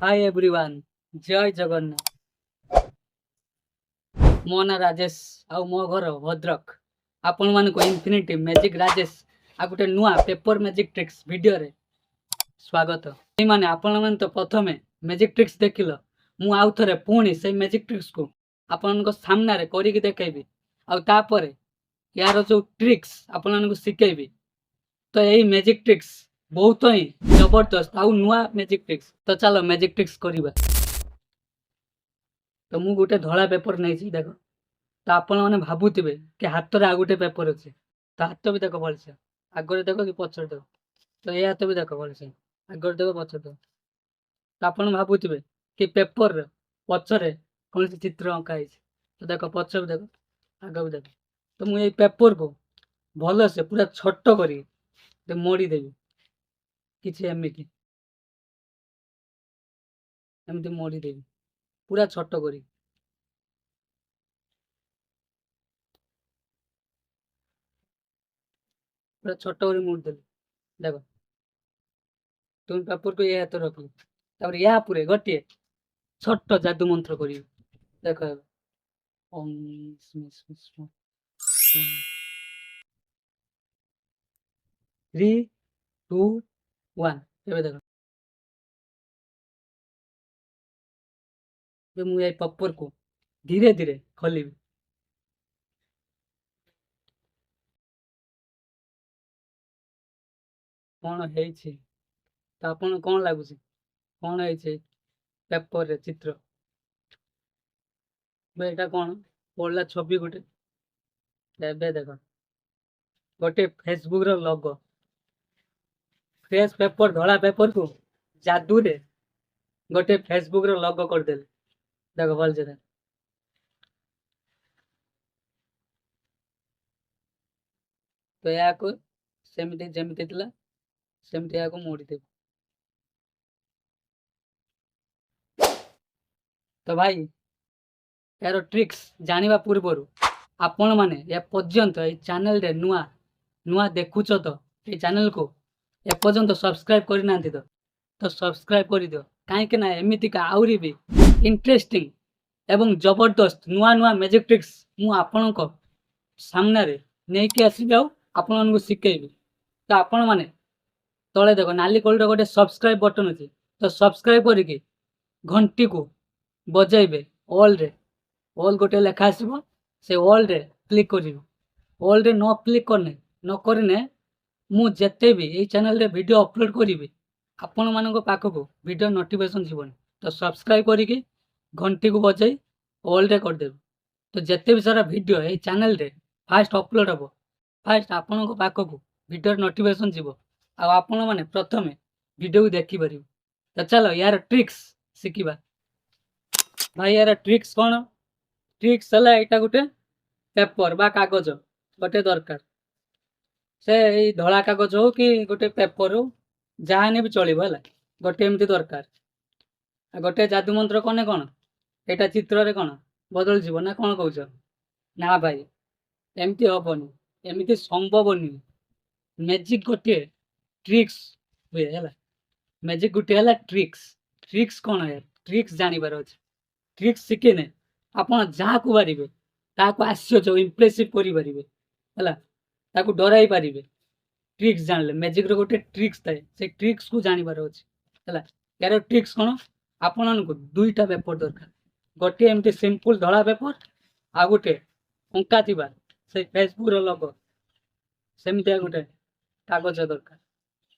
Hi everyone जय जगन्नाथ। मो ना राजेश आउ मो घर भद्रक। आपण मानक इन्फिनिटी मैजिक राजेश आ गोटे नुआ पेपर मैजिक ट्रिक्स वीडियो रे स्वागत। ए माने आपण मन तो प्रथमे मैजिक ट्रिक्स देखिलो, मु आउ थरे पुणी से मैजिक ट्रिक्स को आपनको सामने रे करिक देखेबी आ तापरे यार जो ट्रिक्स आपण मन को सिखेबी। तो यही मैजिक ट्रिक्स बहुत ही जबरदस्त आउ नुआ मैजिक ट्रिक्स। तो चलो मैजिक ट्रिक्स करिबा। तो मु गोटे धला पेपर नहीं देख। तो आपण मैंने भावुवे कि हाथ में आ गोटे पेपर अच्छे, तो हाथ भी देख भलसे आगे देख कि पचर देख। तो ये हाथ भी देख भलसे आगे देख पचर देख। तो आप भावुवे कि पेपर पचरे कौन सी चित्र अंका है। तो देख पच भी देख आगे भी देख। तो मुझे पेपर को भल से पूरा छोट कर मोड़ी देवी किसी एमती एमती मोड़ी देवी पूरा छोट कर पूरा छोट कर मोड़ देवी। देख तुम पेपर को ये हाथ रख या पूरे गोटे छोट जादू मंत्र कर देख ओम स्म स्म स्म 3 2 1 ଏବେ ଦେଖ ମୁଁ ଏଇ ପେପରକୁ ଧୀରେ ଧୀରେ ଖୋଲିବି। କଣ ହେଇଛି ତ ଆପଣ କଣ ଲାଗୁଛି କଣ ହେଇଛି ପେପରରେ ଚିତ୍ର ଏଇଟା କଣ ପଡିଲା ଛବି ଗୋଟେ। ଏବେ ଦେଖ ଗୋଟେ ଫେସବୁକ ର ଲୋଗो ଫ୍ରେଶ ପେପର ଧଳା ପେପର କୁ ଯାଦୁରେ ଗୋଟେ ଫେସବୁକ ର ଲୋଗो କରିଦେଲେ। ଦେଖ ଭଲସେ ଦେଖ ତ ଏହାକୁ ସେମିତି ଯେମିତି ଥିଲା ସେମିତି ଏହାକୁ ମୋଡ଼ିଦେବି। ତ ଭାଇ यार ट्रिक्स जानिबा पूर्वर आपण माने ए पर्यंत ए चैनल रे नुआ नुआ देखुच तो ए चैनल को ए पर्यंत सब्सक्राइब करि नांती तो सब्सक्राइब कर दियो। काहे ना एमिति का आउरी भी इंटरेस्टिंग एवं जबरदस्त नुआ नुआ मैजिक ट्रिक्स मु आपण को सामने रे नै के आसी जाऊ आपण मन को सिखेबी। तो आपण माने तळे देखो नाली कलर गोटे सब्सक्राइब बटन अछि, तो सब्सक्राइब करिके घंटी को बजाइबे ऑल रे ऑल गोटे लेखा आसो से ऑल रे क्लिक कर ऑल रे न क्लिक करने न करने मु जेते भी ये चैनल रे वीडियो अपलोड करी आपण मानक पाखक वीडियो नोटिफिकेशन जीवन। तो सब्सक्राइब करिके घंटी को बजाई ऑल रे कर देबे। तो जेते भी सारा वीडियो ये चैनल रे फास्ट अपलोड हम फास्ट आपण पाखक वीडियो नोटिफिकेशन जीव आपण माने प्रथमे वीडियो को देखि परिबे। तो चलो यार ट्रिक्स शिखिबा। भाई यार ट्रिक्स कौन ट्रिक्स है यहाँ गोटे पेपर बा कागज गोटे दरकार से धला कागज हो कि गोटे पेपर हो जहाँ भी चलो है गोटे एमती दरकार। गोटे जादू मंत्र कने कौन यहाँ चित्र कौन बदल जीव ना कौन कौच ना भाई एमती हेनी एमती संभव नुहे। मैजिक गोटे ट्रिक्स हुए है मैजिक गोटे है ट्रिक्स ट्रिक्स कौन है ट्रिक्स जानिबार अच्छे ट्रिक्स शिखेने आपण जहाँ को पारे ताको आश्चर्य इम्प्रेसिव कर डराई पारे। ट्रिक्स जानले मैजिक रो गोटे ट्रिक्स थाए से ट्रिक्स को जानिबार अच्छे यार ट्रिक्स कौन आपण को दुईटा पेपर दरकार गोटे एमती सिंपल धला पेपर आ गोटे अंका थिबा से फेसबुक रो लोगो सेमती गोटे कागज दरकार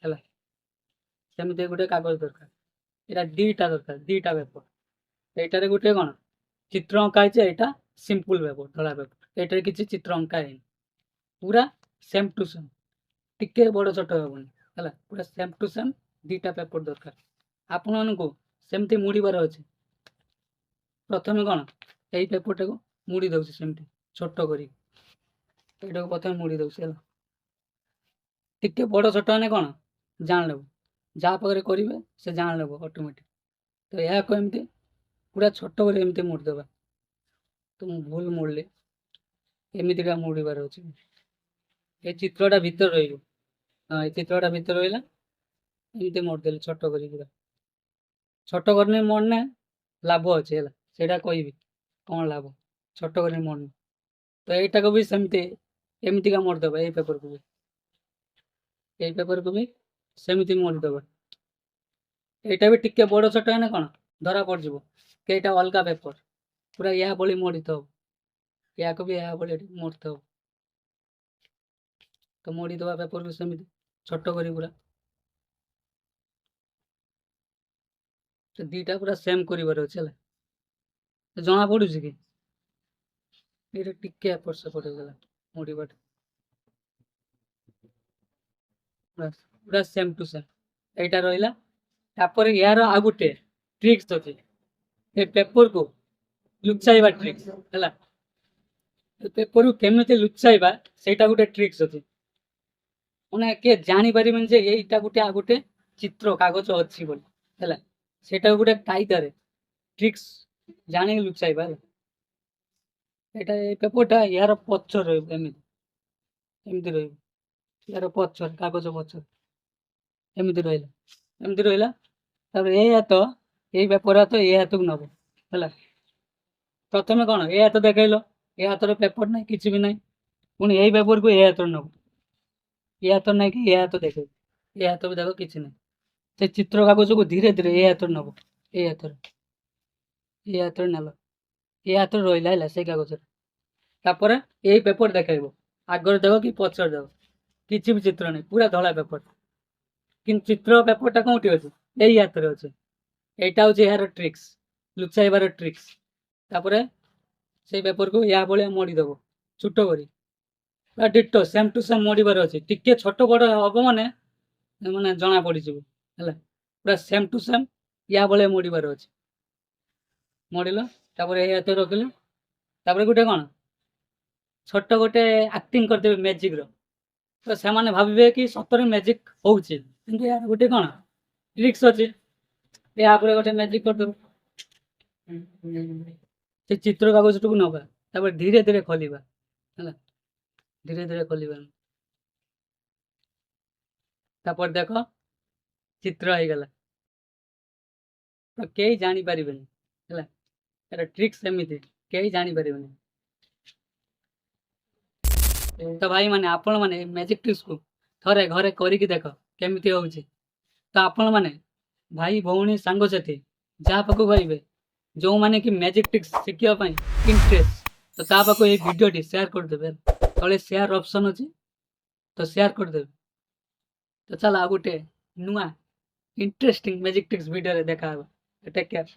है सेमती गोटे कागज दरकार एटा दीटा दरकार दीटा पेपर एटारे गोटे कौन चित्र अंका है सिंपल पेपर धला पेपर एटारे किसी चित्र अंका है पूरा सेम टू सेम टिके बड़ छोट हेनी है पूरा सेम टू सेम दीटा पेपर दरकार आपण मानक सेमती मुड़बार अच्छे। प्रथम कौन यही पेपरटा को मुड़ी दौर सेमती छोट कर प्रथम मुड़ी दौर टिके बड़ छोट मैंने कौन जान लेब जहाँ पाखे करेंगे से जान लेब ऑटोमेटिक। तो यह एमती पूरा छोट कर एमती मुड़देवा। तो मु भूल मुड़े एमतीका मुड़बार अच्छे ये चित्रटा भीतर रही हाँ ये चित्रटा भीतर रहा एमती मुड़देली छोट कर ଛୋଟ କରିନି ମୋଡ଼ନେ ଲାଭ ଅଛି ହେଲା, ସେଇଟା କହିବି କ'ଣ ଲାଭ ଛୋଟ କରିନି ମୋଡ଼ନେ। ତ ଏଇଟାକୁ ବି ସେମିତି ଏମିତିକା ମୋଡ଼ିଦେବା, ଏଇ ପେପରକୁ ବି ସେମିତି ମୋଡ଼ିଦେବା। ଏଇଟା ବି ଟିକେ ବଡ଼ ଛୋଟ ହେଲେ କ'ଣ ଧରା ପଡ଼ିଯିବ କି ଏଇଟା ଅଲଗା ପେପର, ପୁରା ଏହା ଭଳି ମୋଡ଼ିଥାଉ, ୟାକୁ ବି ଏହା ଭଳି ମୋଡ଼ିଥାଉ। ତ ମୋଡ଼ିଦେବା ପେପରକୁ ସେମିତି ଛୋଟ କରି ପୁରା, ସେ ଦୁଇଟା ପୁରା ସେମ୍ କରିବାର ଅଛି ହେଲା। ଜଣା ପଡ଼ୁଛି କି ଏଇଟା ଟିକେ ଏପଟ ସେପଟ ହେଇଗଲା ମୋଡ଼ିବାଟା, ପୁରା ସେମ୍ ଟୁ ସେମ୍ ଏଇଟା ରହିଲା। ତାପରେ ୟାର ଆଉ ଗୋଟେ ଟ୍ରିକ୍ସ ଅଛି, ଏ ପେପରକୁ ଲୁଚାଇବା ଟ୍ରିକ୍ସ ହେଲା। ପେପରକୁ କେମିତି ଲୁଚାଇବା ସେଇଟା ଗୋଟେ ଟ୍ରିକ୍ସ ଅଛି, ମାନେ କିଏ ଜାଣିପାରିବେନି ଯେ ଏଇଟା ଗୋଟେ ଆଉ ଗୋଟେ ଚିତ୍ର କାଗଜ ଅଛି ବୋଲି ହେଲା। ସେଇଟାକୁ ଗୋଟେ କାଇଦାରେ ଟ୍ରିକ୍ସ ଜାଣିକି ଲୁଚାଇବା ହେଲା। ଏଇଟା ଏ ପେପରଟା ୟାର ପଛ ରହିବ, ଏମିତି ରହିବ, ୟାର ପଛରେ କାଗଜ ପଛରେ ଏମିତି ରହିଲା। ତାପରେ ଏଇ ହାତ, ଏଇ ପେପର ହାତ ଏ ହାତକୁ ନବ ହେଲା। ପ୍ରଥମେ କ'ଣ ଏ ହାତ ଦେଖେଇଲ, ଏ ହାତରେ ପେପର ନାହିଁ, କିଛି ବି ନାହିଁ। ପୁଣି ଏଇ ପେପରକୁ ଏ ହାତରେ ନବ, ଏ ହାତ ନାହିଁ କି ଏ ହାତ ଦେଖେଇବ, ଏ ହାତ ବି ଦେଖ କିଛି ନାହିଁ। ସେ ଚିତ୍ର କାଗଜକୁ ଧୀରେ ଧୀରେ ଏ ହାତରେ ନବ, ଏ ହାତରେ ନେଲ, ଏ ହାତରେ ରହିଲା ହେଲା ସେଇ କାଗଜରେ। ତାପରେ ଏଇ ପେପର ଦେଖେଇବ, ଆଗରେ ଦେବ କି ପଛରେ ଦେବ, କିଛି ବି ଚିତ୍ର ନାହିଁ, ପୁରା ଧଳା ପେପର। କିନ୍ତୁ ଚିତ୍ର ପେପରଟା କୋଉଠି ଅଛି, ଏଇ ହାତରେ ଅଛି। এইটা হচ্ছে ଏହାର ଟ୍ରିକ୍ସ, ଲୁଚାଇବାର ଟ୍ରିକ୍ସ। ତାପରେ ସେଇ ପେପରକୁ ୟା ଭଳିଆ ମୋଡ଼ିଦେବ ଛୋଟ କରି, ପୁରା ଡିଟୋ ସେମ୍ ଟୁ ସେମ୍ ମୋଡ଼ିବାର ଅଛି। ଟିକେ ଛୋଟ ବଡ଼ ହବ ମାନେ ମାନେ ଜଣା ପଡ଼ିଯିବ ହେଲା। ପୁରା ସେମ୍ ଟୁ ସେମ୍ ୟା ଭଳିଆ ମୋଡ଼ିବାର ଅଛି। ମୋଡ଼ିଲ, ତାପରେ ଏଇ ହାତରେ ରଖିଲ। ତାପରେ ଗୋଟେ କ'ଣ ଛୋଟ ଗୋଟେ ଆକ୍ଟିଂ କରିଦେବେ ମ୍ୟାଜିକ୍ର, ତ ସେମାନେ ଭାବିବେ କି ସତରେ ମ୍ୟାଜିକ୍ ହେଉଛି, କିନ୍ତୁ ୟାର ଗୋଟେ କ'ଣ ଟ୍ରିକ୍ସ ଅଛି। ଏହା ଉପରେ ଗୋଟେ ମ୍ୟାଜିକ୍ କରିଦେବ, ସେ ଚିତ୍ର କାଗଜଟାକୁ ନେବା, ତାପରେ ଧୀରେ ଧୀରେ ଖୋଲିବା ହେଲା, ଧୀରେ ଧୀରେ ଖୋଲିବା। ତାପରେ ଦେଖ ଚିତ୍ର ହେଇଗଲା, ତ କେହି ଜାଣିପାରିବେନି ହେଲା। ଏଟା ଟ୍ରିକ୍ସ ଏମିତି କେହି ଜାଣିପାରିବେନି। ତ ଭାଇମାନେ ଆପଣମାନେ ଏଇ ମ୍ୟାଜିକ୍ ଟ୍ରିକ୍ସକୁ ଥରେ ଘରେ କରିକି ଦେଖ କେମିତି ହେଉଛି। ତ ଆପଣମାନେ ଭାଇ ଭଉଣୀ ସାଙ୍ଗସାଥି ଯାହା ପାଖକୁ ପାଇବେ, ଯେଉଁମାନେ କି ମ୍ୟାଜିକ୍ ଟ୍ରିକ୍ସ ଶିଖିବା ପାଇଁ ଇଣ୍ଟରେଷ୍ଟ, ତ ତା ପାଖକୁ ଏଇ ଭିଡ଼ିଓଟି ସେୟାର କରିଦେବେ। ତଳେ ସେୟାର ଅପସନ୍ ଅଛି, ତ ସେୟାର କରିଦେବେ। ତ ଚାଲ ଆଉ ଗୋଟେ ନୂଆ ଇଣ୍ଟରେଷ୍ଟିଂ ମ୍ୟାଜିକ୍ ଟ୍ରିକ୍ସ ଭିଡ଼ିଓରେ ଦେଖା ହେବ। Take care.